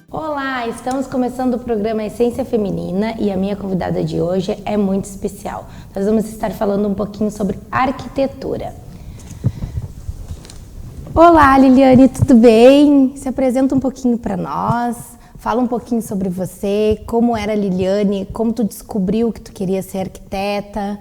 Olá, estamos começando o programa Essência Feminina e a minha convidada de hoje é muito especial. Nós vamos estar falando um pouquinho sobre arquitetura. Olá, Liliane, tudo bem? Se apresenta um pouquinho para nós, fala um pouquinho sobre você, como era a Liliane, como tu descobriu que tu queria ser arquiteta.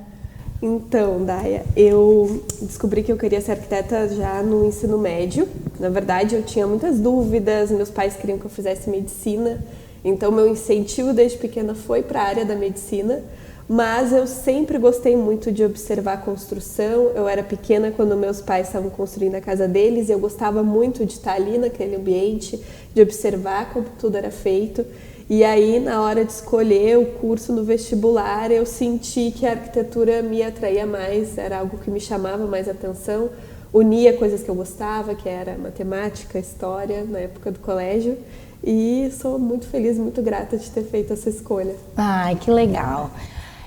Então, Daia, eu descobri que eu queria ser arquiteta já no ensino médio. Na verdade, eu tinha muitas dúvidas, meus pais queriam que eu fizesse medicina, então meu incentivo desde pequena foi para a área da medicina, mas eu sempre gostei muito de observar a construção. Eu era pequena quando meus pais estavam construindo a casa deles e eu gostava muito de estar ali naquele ambiente, de observar como tudo era feito. E aí, na hora de escolher o curso no vestibular, eu senti que a arquitetura me atraía mais, era algo que me chamava mais atenção, unia coisas que eu gostava, que era matemática, história, na época do colégio, e sou muito feliz, muito grata de ter feito essa escolha. Ai, que legal!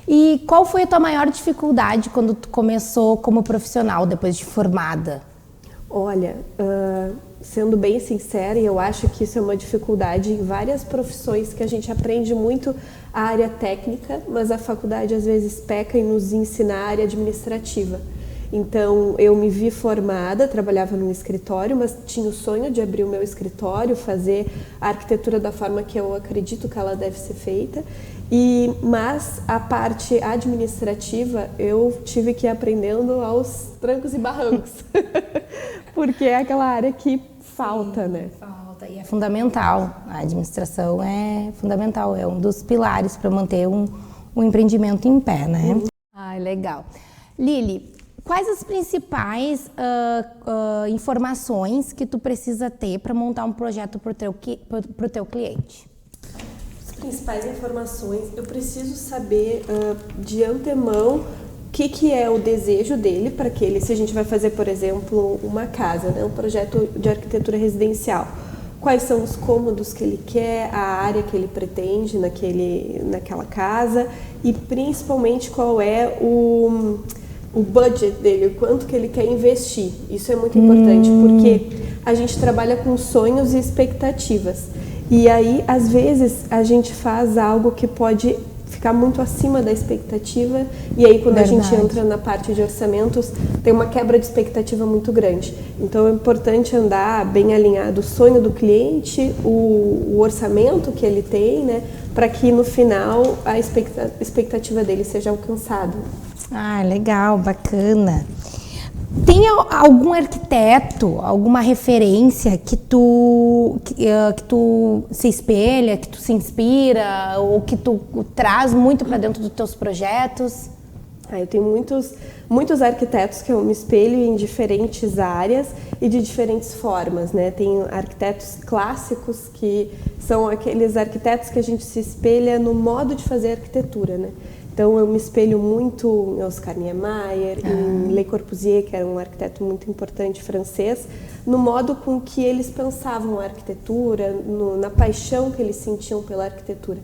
E qual foi a tua maior dificuldade quando tu começou como profissional, depois de formada? Olha, sendo bem sincera, eu acho que isso é uma dificuldade em várias profissões, que a gente aprende muito a área técnica, mas a faculdade às vezes peca em nos ensinar a área administrativa. Então, eu me vi formada, trabalhava num escritório, mas tinha o sonho de abrir o meu escritório, fazer a arquitetura da forma que eu acredito que ela deve ser feita. Mas a parte administrativa eu tive que ir aprendendo aos trancos e barrancos, porque é aquela área que falta, né? Falta, e é fundamental. A administração é fundamental, é um dos pilares para manter um empreendimento em pé, né? Ai, legal. Lili, quais as principais informações que tu precisa ter para montar um projeto para o teu cliente? Principais informações, eu preciso saber de antemão o que é o desejo dele para que ele, se a gente vai fazer, por exemplo, uma casa, né, um projeto de arquitetura residencial, quais são os cômodos que ele quer, a área que ele pretende naquela casa e principalmente qual é o budget dele, o quanto que ele quer investir. Isso é muito importante porque a gente trabalha com sonhos e expectativas. E aí, às vezes, a gente faz algo que pode ficar muito acima da expectativa e aí quando Verdade. A gente entra na parte de orçamentos, tem uma quebra de expectativa muito grande. Então, é importante andar bem alinhado o sonho do cliente, o orçamento que ele tem, né, para que no final a expectativa dele seja alcançada. Ah, legal, bacana. Tem algum arquiteto, alguma referência que tu se espelha, que tu se inspira ou que tu traz muito para dentro dos teus projetos? Eu tenho muitos arquitetos que eu me espelho em diferentes áreas e de diferentes formas, né? Tem arquitetos clássicos que são aqueles arquitetos que a gente se espelha no modo de fazer arquitetura, né? Então, eu me espelho muito em Oscar Niemeyer, em Le Corbusier, que era um arquiteto muito importante francês, no modo com que eles pensavam a arquitetura, na paixão que eles sentiam pela arquitetura.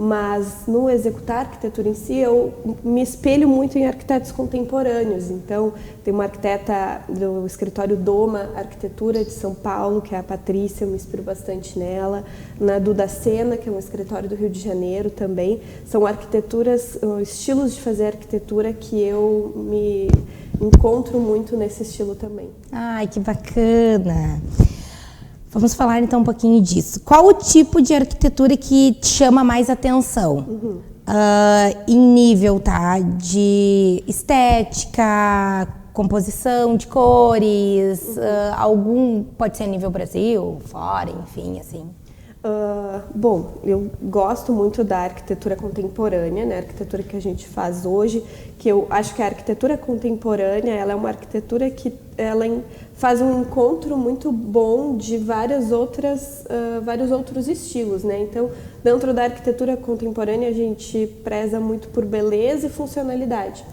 Mas, no executar a arquitetura em si, eu me espelho muito em arquitetos contemporâneos. Então, tem uma arquiteta do escritório Doma Arquitetura de São Paulo, que é a Patrícia, eu me inspiro bastante nela. Na Duda Sena, que é um escritório do Rio de Janeiro também. São arquiteturas, estilos de fazer arquitetura que eu me encontro muito nesse estilo também. Ai, que bacana! Vamos falar então um pouquinho disso. Qual o tipo de arquitetura que te chama mais atenção? Em nível, tá? De estética, composição de cores, pode ser a nível Brasil, fora, enfim, assim. Bom, eu gosto muito da arquitetura contemporânea, né? A arquitetura que a gente faz hoje, que eu acho que a arquitetura contemporânea, ela é uma arquitetura que ela faz um encontro muito bom de vários outros estilos, né? Então, dentro da arquitetura contemporânea, a gente preza muito por beleza e funcionalidade.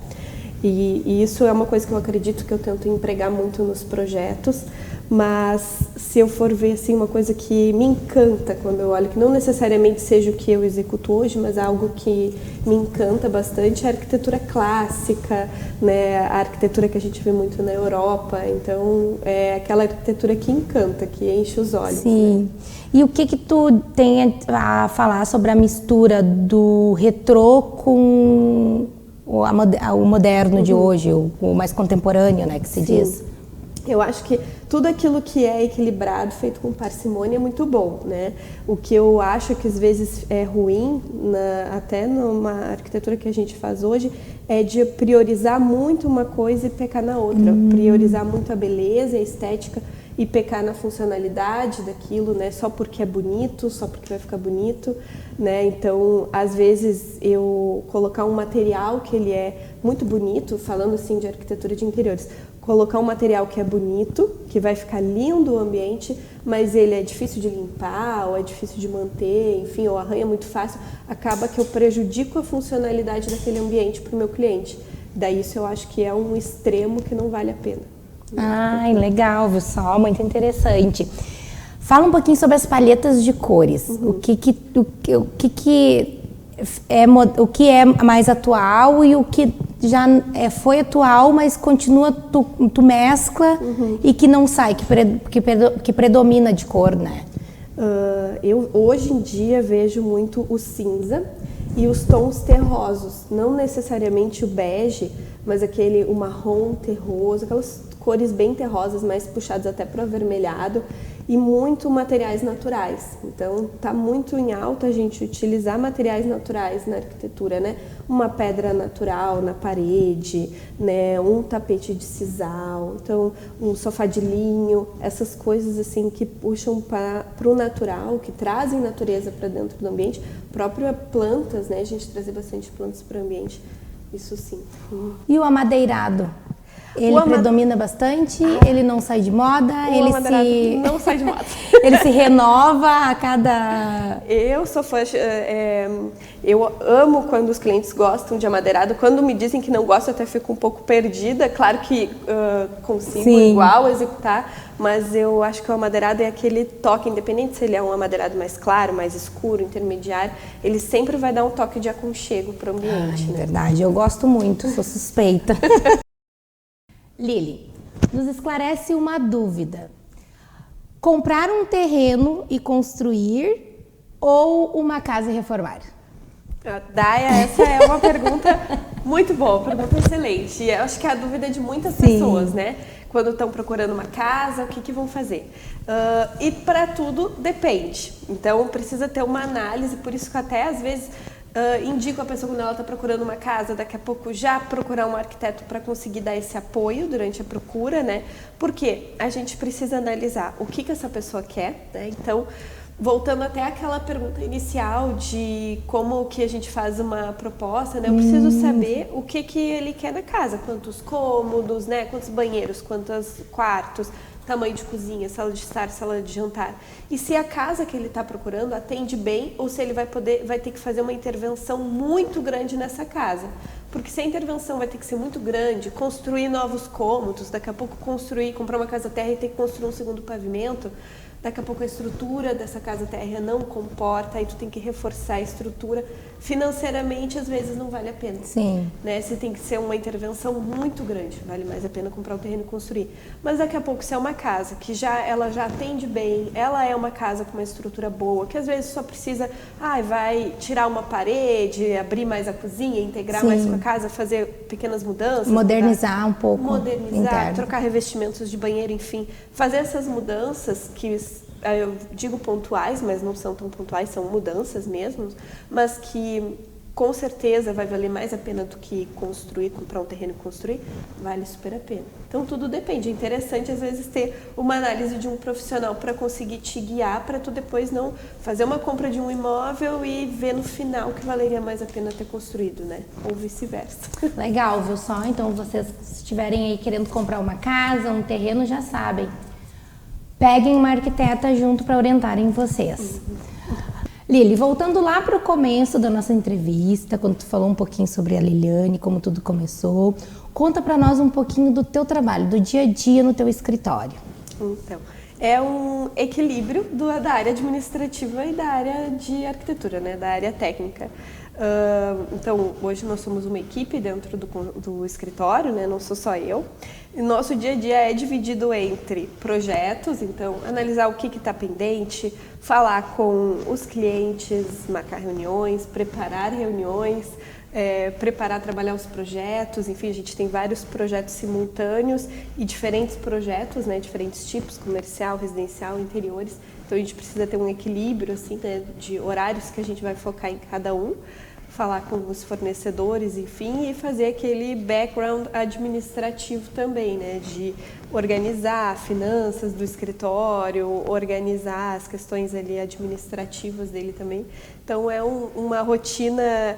E isso é uma coisa que eu acredito que eu tento empregar muito nos projetos, mas se eu for ver assim, uma coisa que me encanta quando eu olho, que não necessariamente seja o que eu executo hoje, mas algo que me encanta bastante, é a arquitetura clássica, né? A arquitetura que a gente vê muito na Europa. Então, é aquela arquitetura que encanta, que enche os olhos. Sim. Né? E o que tu tem a falar sobre a mistura do retrô com o moderno de hoje, o mais contemporâneo, né, que se diz? Eu acho que tudo aquilo que é equilibrado, feito com parcimônia, é muito bom, né? O que eu acho que às vezes é ruim, até numa arquitetura que a gente faz hoje, é de priorizar muito uma coisa e pecar na outra. Priorizar muito a beleza, a estética e pecar na funcionalidade daquilo, né? Só porque é bonito, só porque vai ficar bonito, né? Então, às vezes, eu colocar um material que ele é muito bonito, falando assim de arquitetura de interiores, colocar um material que é bonito, que vai ficar lindo o ambiente, mas ele é difícil de limpar, ou é difícil de manter, enfim, ou arranha muito fácil, acaba que eu prejudico a funcionalidade daquele ambiente para o meu cliente. Daí isso eu acho que é um extremo que não vale a pena. Ai, legal, viu só? Muito interessante. Fala um pouquinho sobre as palhetas de cores. O que é mais atual e o que já foi atual, mas continua, tu mescla e que não sai, que predomina de cor, né? Eu hoje em dia vejo muito o cinza e os tons terrosos, não necessariamente o bege, mas o marrom terroso, aquelas cores bem terrosas, mais puxadas até para o avermelhado, e muito materiais naturais. Então, está muito em alta a gente utilizar materiais naturais na arquitetura, né? Uma pedra natural na parede, né? Um tapete de sisal, então um sofá de linho, essas coisas assim que puxam para o natural, que trazem natureza para dentro do ambiente. Próprio plantas, né? A gente trazer bastante plantas para o ambiente, isso sim. E o amadeirado? Ele predomina bastante, ele não sai de moda, não sai de moda. Ele se renova a cada... Eu sou fã, eu amo quando os clientes gostam de amadeirado. Quando me dizem que não gostam, eu até fico um pouco perdida. Claro que consigo igual executar, mas eu acho que o amadeirado é aquele toque, independente se ele é um amadeirado mais claro, mais escuro, intermediário, ele sempre vai dar um toque de aconchego para o ambiente. Né? Verdade, eu gosto muito, sou suspeita. Lili, nos esclarece uma dúvida. Comprar um terreno e construir ou uma casa e reformar? Daia, essa é uma pergunta muito boa, pergunta excelente. E eu acho que é a dúvida de muitas pessoas, né? Quando estão procurando uma casa, o que vão fazer? E para tudo depende. Então precisa ter uma análise, por isso que até às vezes indico a pessoa quando ela está procurando uma casa, daqui a pouco já procurar um arquiteto para conseguir dar esse apoio durante a procura, né? Porque a gente precisa analisar o que essa pessoa quer, né? Então, voltando até aquela pergunta inicial de como que a gente faz uma proposta, né? Eu preciso saber o que ele quer na casa, quantos cômodos, né? Quantos banheiros, quantos quartos, tamanho de cozinha, sala de estar, sala de jantar. E se a casa que ele está procurando atende bem ou se ele vai ter que fazer uma intervenção muito grande nessa casa. Porque se a intervenção vai ter que ser muito grande, construir novos cômodos, daqui a pouco comprar uma casa terra e ter que construir um segundo pavimento, daqui a pouco a estrutura dessa casa térrea não comporta, aí tu tem que reforçar a estrutura. Financeiramente, às vezes, não vale a pena. Sim. Né? Se tem que ser uma intervenção muito grande, vale mais a pena comprar um terreno e construir. Mas daqui a pouco, se é uma casa que ela já atende bem, ela é uma casa com uma estrutura boa, que às vezes só precisa, vai tirar uma parede, abrir mais a cozinha, integrar mais com a casa, fazer pequenas mudanças. Modernizar um pouco. Modernizar, trocar revestimentos de banheiro, enfim. Fazer essas mudanças que eu digo pontuais, mas não são tão pontuais, são mudanças mesmo, mas que com certeza vai valer mais a pena do que construir, comprar um terreno e construir, vale super a pena. Então tudo depende, é interessante às vezes ter uma análise de um profissional para conseguir te guiar, para tu depois não fazer uma compra de um imóvel e ver no final que valeria mais a pena ter construído, né? Ou vice-versa. Legal, viu só? Então vocês se estiverem aí querendo comprar uma casa, um terreno, já sabem. Peguem uma arquiteta junto para orientarem vocês. Lili, voltando lá para o começo da nossa entrevista, quando tu falou um pouquinho sobre a Liliane, como tudo começou, conta para nós um pouquinho do teu trabalho, do dia a dia no teu escritório. Então, é um equilíbrio da área administrativa e da área de arquitetura, né, da área técnica. Então, hoje nós somos uma equipe dentro do escritório, né? Não sou só eu. E nosso dia a dia é dividido entre projetos, então analisar o que está pendente, falar com os clientes, marcar reuniões, preparar reuniões, trabalhar os projetos. Enfim, a gente tem vários projetos simultâneos e diferentes projetos, né? Diferentes tipos, comercial, residencial, interiores. Então a gente precisa ter um equilíbrio assim, né, de horários que a gente vai focar em cada um, falar com os fornecedores, enfim, e fazer aquele background administrativo também, né, de organizar finanças do escritório, organizar as questões ali administrativas dele também. Então é uma rotina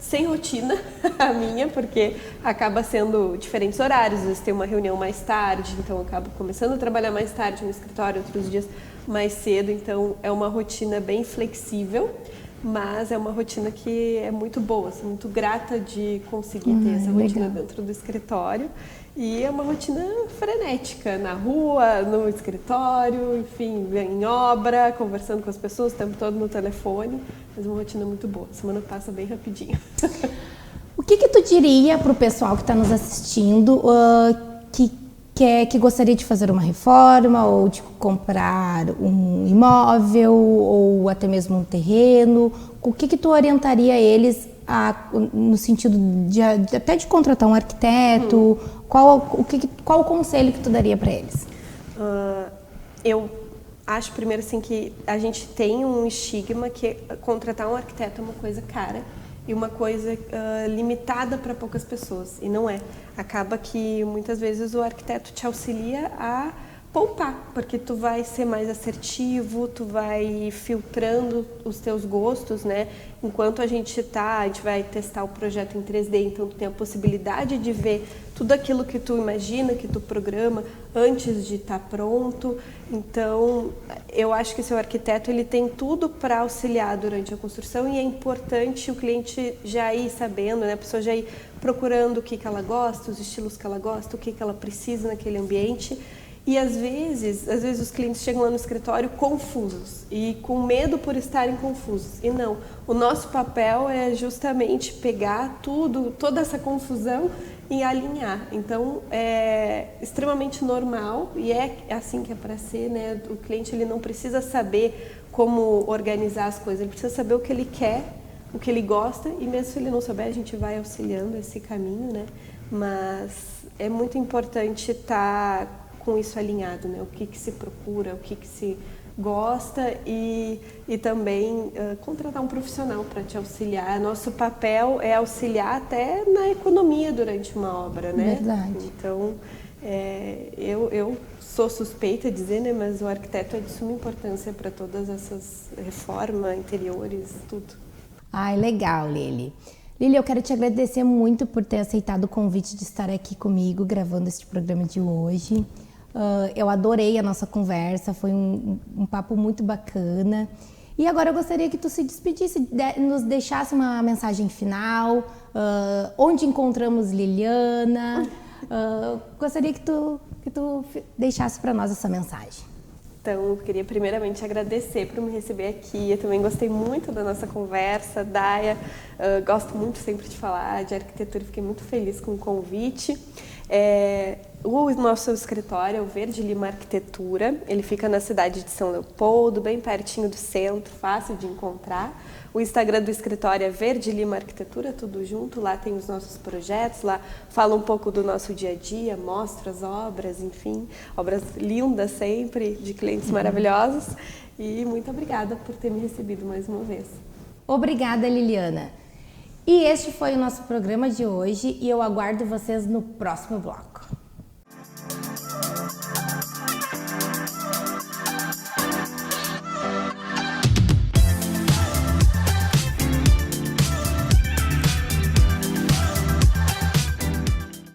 sem rotina a minha, porque acaba sendo diferentes horários, às vezes tem uma reunião mais tarde, então eu acabo começando a trabalhar mais tarde no escritório, outros dias mais cedo, então é uma rotina bem flexível, mas é uma rotina que é muito boa, assim, muito grata de conseguir ter essa rotina dentro do escritório. E é uma rotina frenética, na rua, no escritório, enfim, em obra, conversando com as pessoas o tempo todo no telefone, mas uma rotina muito boa. A semana passa bem rapidinho. O que tu diria para o pessoal que está nos assistindo que gostaria de fazer uma reforma ou de comprar um imóvel ou até mesmo um terreno? O que tu orientaria eles no sentido até de contratar um arquiteto? Qual o conselho que tu daria para eles? Eu acho primeiro assim que a gente tem um estigma que contratar um arquiteto é uma coisa cara e uma coisa limitada para poucas pessoas, e não é. Acaba que muitas vezes o arquiteto te auxilia a poupar, porque tu vai ser mais assertivo, tu vai filtrando os teus gostos, né? Enquanto a gente vai testar o projeto em 3D, então tu tem a possibilidade de ver tudo aquilo que tu imagina, que tu programa antes de estar pronto. Então, eu acho que o seu arquiteto ele tem tudo para auxiliar durante a construção, e é importante o cliente já ir sabendo, né? A pessoa já ir procurando o que ela gosta, os estilos que ela gosta, o que ela precisa naquele ambiente. E às vezes os clientes chegam lá no escritório confusos e com medo por estarem confusos. E não, o nosso papel é justamente pegar toda essa confusão e alinhar. Então é extremamente normal e é assim que é para ser, né? O cliente ele não precisa saber como organizar as coisas, ele precisa saber o que ele quer, o que ele gosta, e mesmo se ele não souber, a gente vai auxiliando esse caminho, né? Mas é muito importante estar com isso alinhado, né? O que se procura, o que se gosta, e também contratar um profissional para te auxiliar. Nosso papel é auxiliar até na economia durante uma obra, né? Verdade. Então, eu sou suspeita de dizer, né? Mas o arquiteto é de suma importância para todas essas reformas, interiores, tudo. Ai, legal, Lili. Lili, eu quero te agradecer muito por ter aceitado o convite de estar aqui comigo gravando este programa de hoje. Eu adorei a nossa conversa, foi um papo muito bacana. E agora eu gostaria que tu se despedisse, nos deixasse uma mensagem final, onde encontramos Liliana. Gostaria que tu deixasse para nós essa mensagem. Então, eu queria primeiramente agradecer por me receber aqui. Eu também gostei muito da nossa conversa, Daia. Gosto muito sempre de falar de arquitetura, fiquei muito feliz com o convite. O nosso escritório é o Verde Lima Arquitetura, ele fica na cidade de São Leopoldo, bem pertinho do centro, fácil de encontrar. O Instagram do escritório é Verde Lima Arquitetura, tudo junto, lá tem os nossos projetos, lá fala um pouco do nosso dia a dia, mostra as obras, enfim, obras lindas sempre, de clientes maravilhosos. E muito obrigada por ter me recebido mais uma vez. Obrigada, Liliana. E este foi o nosso programa de hoje e eu aguardo vocês no próximo bloco.